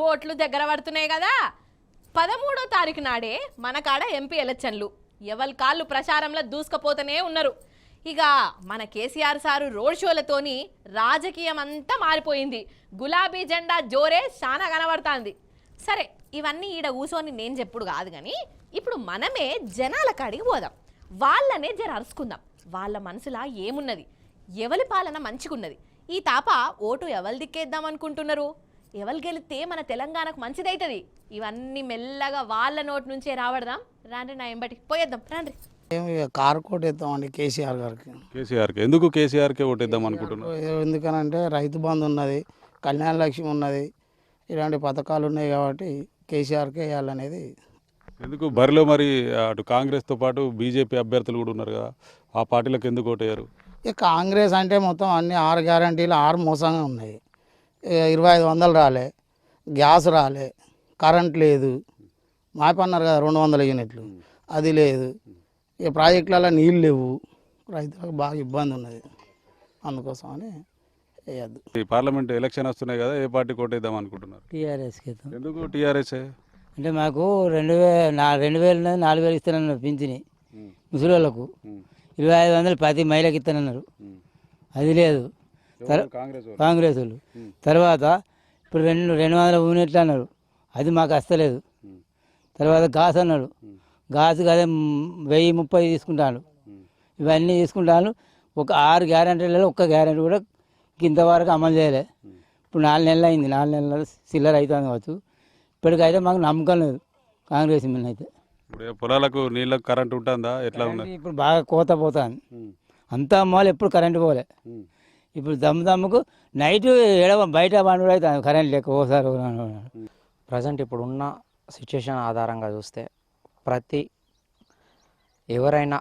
ఓట్లు దగ్గర పడుతున్నాయి కదా 13వ తారీఖు నాడే మన కాడ ఎంపీ ఎలక్షన్లు ఎవరి కాళ్ళు ప్రచారంలో దూసుకుపోతూనే ఉన్నారు. ఇక మన కేసీఆర్ సారు రోడ్ షోలతోని రాజకీయం అంతా మారిపోయింది. గులాబీ జెండా జోరే చాలా కనబడుతుంది. సరే ఇవన్నీ ఈడ కూసోని నేను చెప్పుడు కాదు కానీ ఇప్పుడు మనమే జనాల కాడికి పోదాం. వాళ్ళనే జర అరుచుకుందాం. వాళ్ళ మనసులా ఏమున్నది, ఎవరి పాలన మంచిగున్నది, ఈ తాప ఓటు ఎవరు దిక్కేద్దాం అనుకుంటున్నారు, ఎవరు గెలిస్తే మన తెలంగాణకు మంచిదైతుంది, ఇవన్నీ మెల్లగా వాళ్ళ నోటి నుంచే రావడదాం. రాండ్రి నా ఎంబటి పోయేద్దాం రాండ్రి. కారు కొట్టేద్దామండి కేసీఆర్ గారికి. కేసీఆర్కి ఎందుకు కేసీఆర్కే ఓటేద్దాం అనుకుంటున్నారు? ఎందుకనంటే రైతు బంధు ఉన్నది, కళ్యాణ లక్ష్మి ఉన్నది, ఇలాంటి పథకాలు ఉన్నాయి కాబట్టి కేసీఆర్కే వేయాలనేది. ఎందుకు బరిలో మరి అటు కాంగ్రెస్తో పాటు బీజేపీ అభ్యర్థులు కూడా ఉన్నారు కదా, ఆ పార్టీలకు ఎందుకు ఓటేయారు? ఇక కాంగ్రెస్ అంటే మొత్తం అన్ని 6 గ్యారంటీలు 6 మోసంగా ఉన్నాయి. 2500 రాలే, గ్యాస్ రాలే, కరెంట్ లేదు, మాపన్నారు కదా 200 యూనిట్లు అది లేదు, ఇక ప్రాజెక్టులలో నీళ్ళు లేవు, రైతులకు బాగా ఇబ్బంది ఉన్నది. అందుకోసం అని వేయద్దు. ఈ పార్లమెంట్ ఎలక్షన్ వస్తున్నాయి కదా, ఏ పార్టీకి ఓటేద్దాం అనుకుంటున్నారు? టీఆర్ఎస్కి. ఎందుకు టీఆర్ఎస్? అంటే మాకు 2000 4000 ఇస్తానన్నారు పింఛని ముసలి వాళ్ళకు, 2500 ప్రతి మహిళకి ఇస్తానన్నారు, అది లేదు. కాంగ్రెస్ వాళ్ళు తర్వాత ఇప్పుడు 200 యూనిట్లు అన్నారు, అది మాకు వస్తలేదు. తర్వాత గాస్ అన్నాడు, గాసుకి అదే 1030 తీసుకుంటాను. ఇవన్నీ తీసుకుంటాను. ఒక 6 గ్యారెంటీలలో ఒక్క గ్యారెంటీ కూడా ఇంతవరకు అమలు చేయలే. ఇప్పుడు 4 నెలలు అయింది, 4 నెలలు చిల్లర అవుతుంది కావచ్చు. ఇప్పటికైతే మాకు నమ్మకం లేదు కాంగ్రెస్ మీద అయితే. ఇప్పుడు పొలాలకు నీళ్ళకు కరెంట్ ఉంటుందా, ఎట్లా ఉన్నది? ఇప్పుడు బాగా కోత పోతుంది, అంతా అమ్మాలి, ఎప్పుడు కరెంటు పోలే. ఇప్పుడు దమ్ముకు నైట్ బయట పండుగ అవుతుంది కరెంట్ లేక ఓసారి. ప్రజెంట్ ఇప్పుడు ఉన్న సిచ్యుయేషన్ ఆధారంగా చూస్తే ఎవరైనా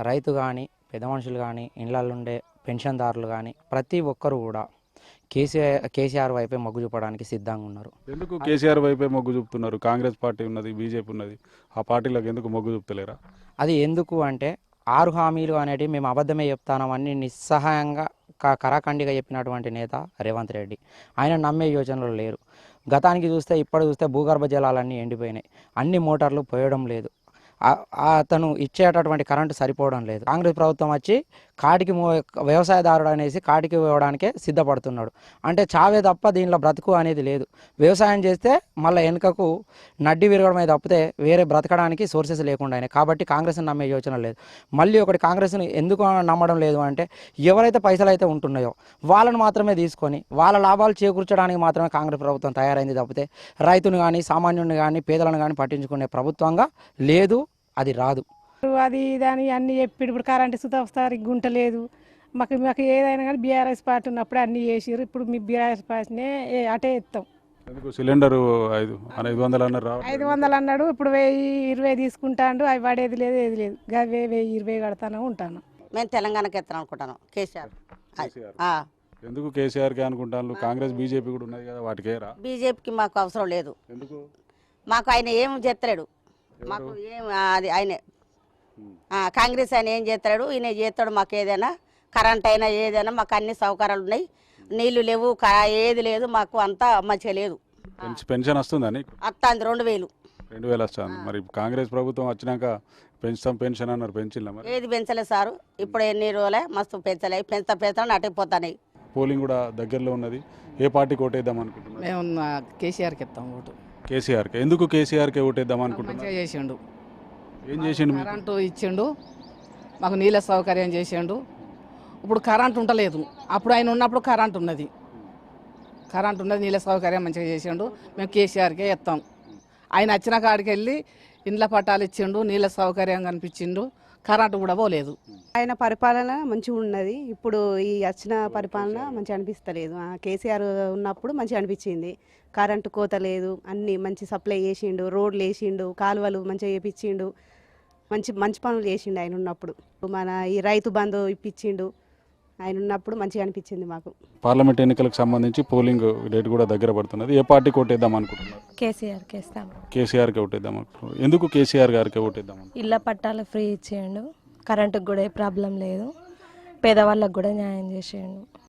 రైతు కానీ పెద్ద మనుషులు కానీ ఇళ్ళల్లో ఉండే పెన్షన్దారులు కానీ ప్రతి ఒక్కరు కూడా కేసీఆర్ వైపే మొగ్గు చూపడానికి సిద్ధంగా ఉన్నారు. ఎందుకు కేసీఆర్ వైపే మొగ్గు చూపుతున్నారు? కాంగ్రెస్ పార్టీ ఉన్నది, బీజేపీ ఉన్నది, ఆ పార్టీలకు ఎందుకు మొగ్గు చూపుతలేరా? అది ఎందుకు అంటే 6 హామీలు అనేటివి మేము అబద్ధమే చెప్తామని నిస్సహాయంగా కరాఖండిగా చెప్పినటువంటి నేత రేవంత్ రెడ్డి. ఆయన నమ్మే యోచనలు లేరు. గతానికి చూస్తే ఇప్పుడు చూస్తే భూగర్భ జలాలన్నీ ఎండిపోయినాయి, అన్ని మోటార్లు పోయడం లేదు, అతను ఇచ్చేటటువంటి కరెంటు సరిపోవడం లేదు. కాంగ్రెస్ ప్రభుత్వం వచ్చి కాటికి వ్యవసాయదారుడు అనేసి కాటికి పోవడానికే సిద్ధపడుతున్నాడు. అంటే చావే తప్ప దీనిలో బ్రతుకు అనేది లేదు. వ్యవసాయం చేస్తే మళ్ళీ వెనుకకు నడ్డి విరగడమే తప్పితే వేరే బ్రతకడానికి సోర్సెస్ లేకుండా అయినాయి. కాబట్టి కాంగ్రెస్ని నమ్మే యోచన లేదు. మళ్ళీ ఒకటి కాంగ్రెస్ని ఎందుకు నమ్మడం లేదు అంటే ఎవరైతే పైసలు అయితే ఉంటున్నాయో వాళ్ళను మాత్రమే తీసుకొని వాళ్ళ లాభాలు చేకూర్చడానికి మాత్రమే కాంగ్రెస్ ప్రభుత్వం తయారైంది తప్పితే రైతును కానీ సామాన్యుని కానీ పేదలను కానీ పట్టించుకునే ప్రభుత్వంగా లేదు, అది రాదు. అది దాని అన్నీ చెప్పి ఇప్పుడు కరెంటు సుతారి గుంట లేదు. మాకు ఏదైనా కానీ బీఆర్ఎస్ పార్టీ ఉన్నప్పుడు అన్నీ చేసారు. ఇప్పుడు మీ బీఆర్ఎస్ పార్టీనే అటే ఇస్తాం. సిలిండర్ 500 అన్నారు, 500 అన్నాడు, ఇప్పుడు 1020 తీసుకుంటాడు. అవి పడేది లేదు, ఏది లేదు, 1020 కడతాను ఉంటాను. మేము తెలంగాణకి ఎత్తాను అనుకుంటాను కేసీఆర్. ఎందుకు కేసీఆర్కే అనుకుంటాను? కాంగ్రెస్ బీజేపీ కూడా ఉన్నది కదా, వాటికే రా. బీజేపీకి మాకు అవసరం లేదు. ఎందుకు? మాకు ఆయన ఏం చేస్తలేడు, మాకు ఏం అది ఆయనే. కాంగ్రెస్ ఆయన ఏం చేస్తాడు, ఈయన చేస్తాడు. మాకు ఏదైనా కరెంట్ అయినా ఏదైనా మాకు అన్ని సౌకర్యాలు ఉన్నాయి. నీళ్లు లేవు, ఏది లేదు, మాకు అంతా మంచిగా లేదు. పెన్షన్ వస్తుందని వస్తుంది 2000 వస్తుంది. మరి కాంగ్రెస్ ప్రభుత్వం వచ్చినాక పెంచుతాం పెన్షన్ అన్నారు, పెంచిల్లా మరి? ఏది పెంచలేదు సారు. ఇప్పుడు ఎన్ని రోజులే మస్తు పెంచలే, పెంచుతాను అటైపోతాయి. పోలింగ్ కూడా దగ్గరలో ఉన్నది, ఏ పార్టీకి ఓటేద్దాం అనుకుంటున్నారు? మేము కేసీఆర్కి ఇస్తాం ఓటు. కేసీఆర్కి. ఎందుకు కేసీఆర్కే ఓటేద్దాం అనుకుంటున్నారు? మంచిగా చేసిండు, ఏం చేసిండు? కరెంటు ఇచ్చిండు, మాకు నీళ్ళ సౌకర్యం చేసిండు. ఇప్పుడు కరెంట్ ఉండలేదు, అప్పుడు ఆయన ఉన్నప్పుడు కరెంట్ ఉన్నది, నీళ్ళ సౌకర్యం మంచిగా చేసిండు. మేము కేసీఆర్కే ఇస్తాం. ఆయన వచ్చిన కాడికి వెళ్ళి ఇండ్ల పట్టాలు ఇచ్చిండు, నీళ్ళ సౌకర్యం కనిపించిండు, కరెంటు కూడా పోలేదు. ఆయన పరిపాలన మంచిగా ఉన్నది. ఇప్పుడు ఈ వచ్చిన పరిపాలన మంచిగా అనిపిస్తలేదు. కేసీఆర్ ఉన్నప్పుడు మంచిగా అనిపించింది. కరెంటు కోత లేదు, అన్నీ మంచి సప్లై చేసిండు, రోడ్లు వేసిండు, కాలువలు మంచిగా వేపించిండు, మంచి పనులు చేసిండు ఆయన ఉన్నప్పుడు. మన ఈ రైతు బంధు ఇప్పించిండు, ఆయన ఉన్నప్పుడు మంచిగా అనిపించింది మాకు. పార్లమెంట్ ఎన్నికలకు సంబంధించి పోలింగ్ డేట్ కూడా దగ్గర పడుతున్నది, ఏ పార్టీకి ఓటేద్దాం అనుకుంటున్నారు? కేసీఆర్కి ఇస్తాం. కేసీఆర్కి ఓటేద్దాం అనుకుంటున్నారు. ఎందుకు కేసీఆర్ గారికి ఓటేద్దాం? ఇళ్ళ పట్టాలు ఫ్రీ ఇచ్చేయండు, కరెంటుకు కూడా ఏ ప్రాబ్లం లేదు, పేదవాళ్ళకు కూడా న్యాయం చేసేయండు.